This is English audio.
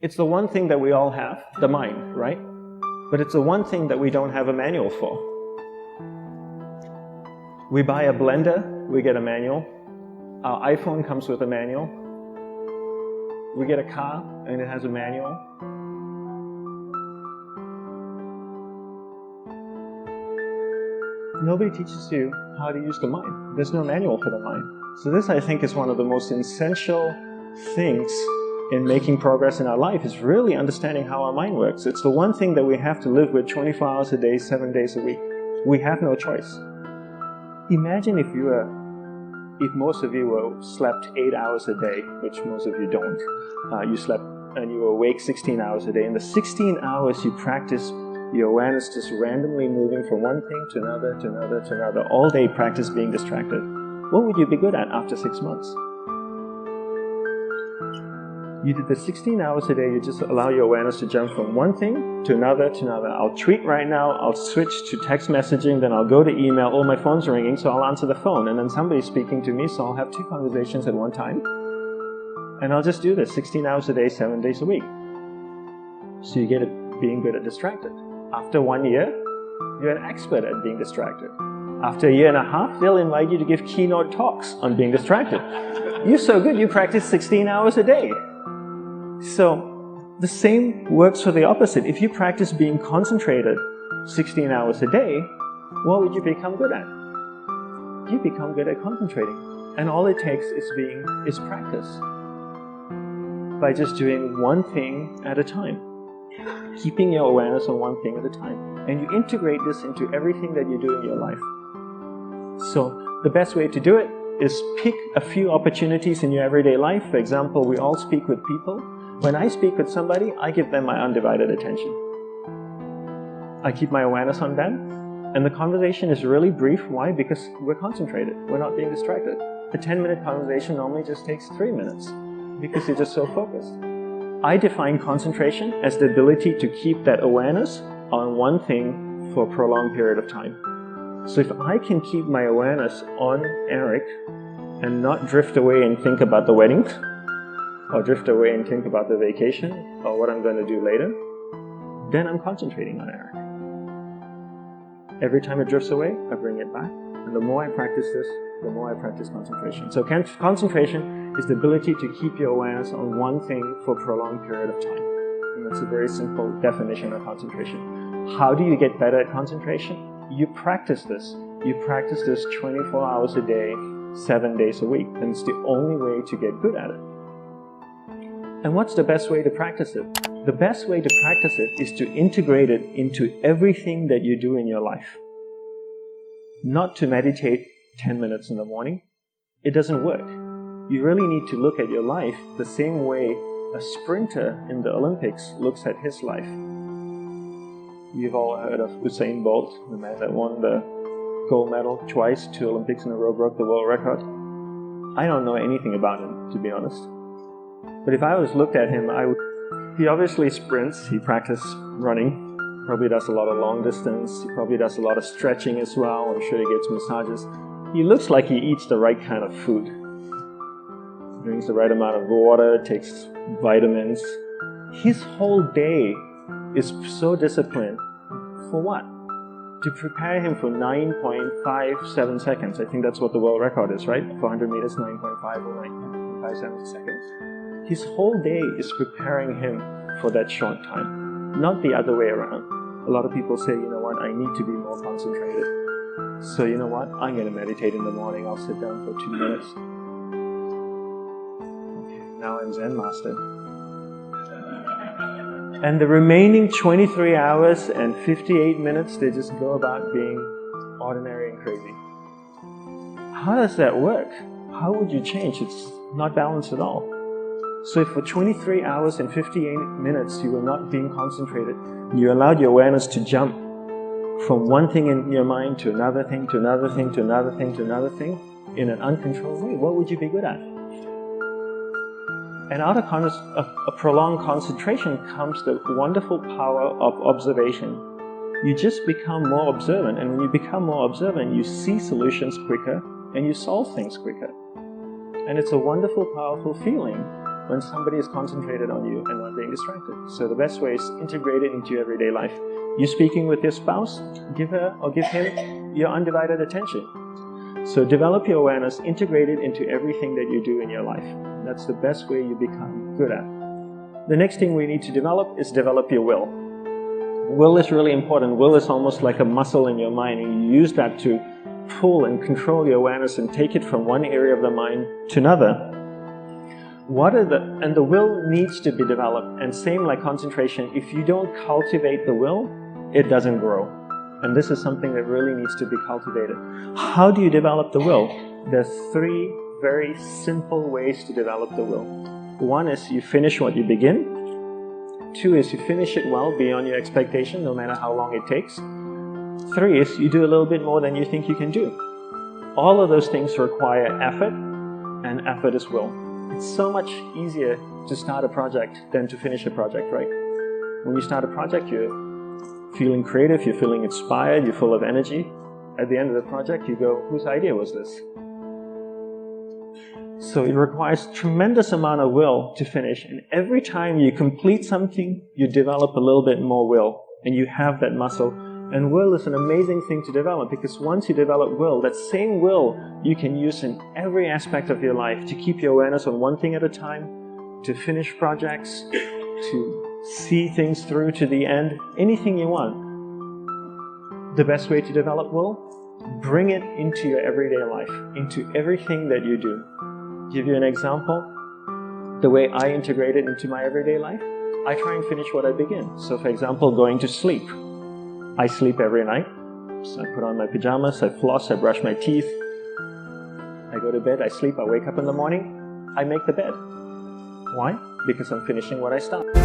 It's the one thing that we all have, the mind, right? But it's the one thing that we don't have a manual for. We buy a blender, we get a manual. Our iPhone comes with a manual. We get a car and it has a manual. Nobody teaches you how to use the mind. There's no manual for the mind. So this, I think, is one of the most essential things in making progress in our life, is really understanding how our mind works. It's the one thing that we have to live with 24 hours a day, 7 days a week. We have no choice. Imagine if most of you slept 8 hours a day, which most of you don't. You slept and you were awake 16 hours a day. In the 16 hours you practice your awareness just randomly moving from one thing to another, to another, to another. All day practice being distracted. What would you be good at after 6 months? You did the 16 hours a day, you just allow your awareness to jump from one thing to another, to another. I'll tweet right now, I'll switch to text messaging, then I'll go to email. Oh, my phone's ringing, so I'll answer the phone. And then somebody's speaking to me, so I'll have 2 conversations at one time. And I'll just do this 16 hours a day, 7 days a week. So you get it being good at distracted. After 1 year, you're an expert at being distracted. After a year and a half, they'll invite you to give keynote talks on being distracted. You're so good, you practice 16 hours a day. So the same works for the opposite. If you practice being concentrated 16 hours a day, what would you become good at? You become good at concentrating. And all it takes is practice. By just doing one thing at a time. Keeping your awareness on one thing at a time. And you integrate this into everything that you do in your life. So the best way to do it is pick a few opportunities in your everyday life. For example, we all speak with people. When I speak with somebody, I give them my undivided attention. I keep my awareness on them. And the conversation is really brief. Why? Because we're concentrated. We're not being distracted. A 10-minute conversation normally just takes 3 minutes because you're just so focused. I define concentration as the ability to keep that awareness on one thing for a prolonged period of time. So if I can keep my awareness on Eric and not drift away and think about the wedding, or drift away and think about the vacation, or what I'm going to do later, then I'm concentrating on Eric. Every time it drifts away, I bring it back. And the more I practice this, the more I practice concentration. So concentration is the ability to keep your awareness on one thing for a prolonged period of time. And that's a very simple definition of concentration. How do you get better at concentration? You practice this. You practice this 24 hours a day, 7 days a week. And it's the only way to get good at it. And what's the best way to practice it? The best way to practice it is to integrate it into everything that you do in your life. Not to meditate 10 minutes in the morning. It doesn't work. You really need to look at your life the same way a sprinter in the Olympics looks at his life. You've all heard of Usain Bolt, the man that won the gold medal twice, 2 Olympics in a row, broke the world record. I don't know anything about him, to be honest. But if I was looked at him, he obviously sprints, he practices running, probably does a lot of long distance, he probably does a lot of stretching as well, I'm sure he gets massages. He looks like he eats the right kind of food. Drinks the right amount of water, takes vitamins. His whole day is so disciplined. For what? To prepare him for 9.57 seconds. I think that's what the world record is, right? 400 meters, 9.5 or 9.57 seconds. His whole day is preparing him for that short time, not the other way around. A lot of people say, you know what, I need to be more concentrated. So you know what, I'm going to meditate in the morning, I'll sit down for 2 minutes. Okay, now I'm Zen Master. And the remaining 23 hours and 58 minutes, they just go about being ordinary and crazy. How does that work? How would you change? It's not balanced at all. So if for 23 hours and 58 minutes you were not being concentrated, you allowed your awareness to jump from one thing in your mind to another thing, to another thing, to another thing, to another thing, in an uncontrolled way, what would you be good at? And out of a prolonged concentration comes the wonderful power of observation. You just become more observant, and when you become more observant, you see solutions quicker and you solve things quicker. And it's a wonderful, powerful feeling when somebody is concentrated on you and not being distracted. So the best way is integrate it into your everyday life. You speaking with your spouse, give her or give him your undivided attention. So develop your awareness, integrate it into everything that you do in your life. That's the best way you become good at. The next thing we need to develop is develop your will. Will is really important. Will is almost like a muscle in your mind, and you use that to pull and control your awareness and take it from one area of the mind to another. And the will needs to be developed. And same like concentration, if you don't cultivate the will, it doesn't grow. And this is something that really needs to be cultivated. How do you develop the will? There's 3 very simple ways to develop the will. 1 is you finish what you begin. 2 is you finish it well beyond your expectation, no matter how long it takes. 3 is you do a little bit more than you think you can do. All of those things require effort, and effort is will. It's so much easier to start a project than to finish a project, right? When you start a project, you're feeling creative, you're feeling inspired, you're full of energy. At the end of the project, you go, whose idea was this? So it requires tremendous amount of will to finish. And every time you complete something, you develop a little bit more will. And you have that muscle. And will is an amazing thing to develop, because once you develop will, that same will you can use in every aspect of your life to keep your awareness on one thing at a time, to finish projects, to see things through to the end, anything you want. The best way to develop will? Bring it into your everyday life, into everything that you do. Give you an example. The way I integrate it into my everyday life, I try and finish what I begin. So for example, going to sleep. I sleep every night. So I put on my pajamas, I floss, I brush my teeth. I go to bed, I sleep, I wake up in the morning, I make the bed. Why? Because I'm finishing what I start.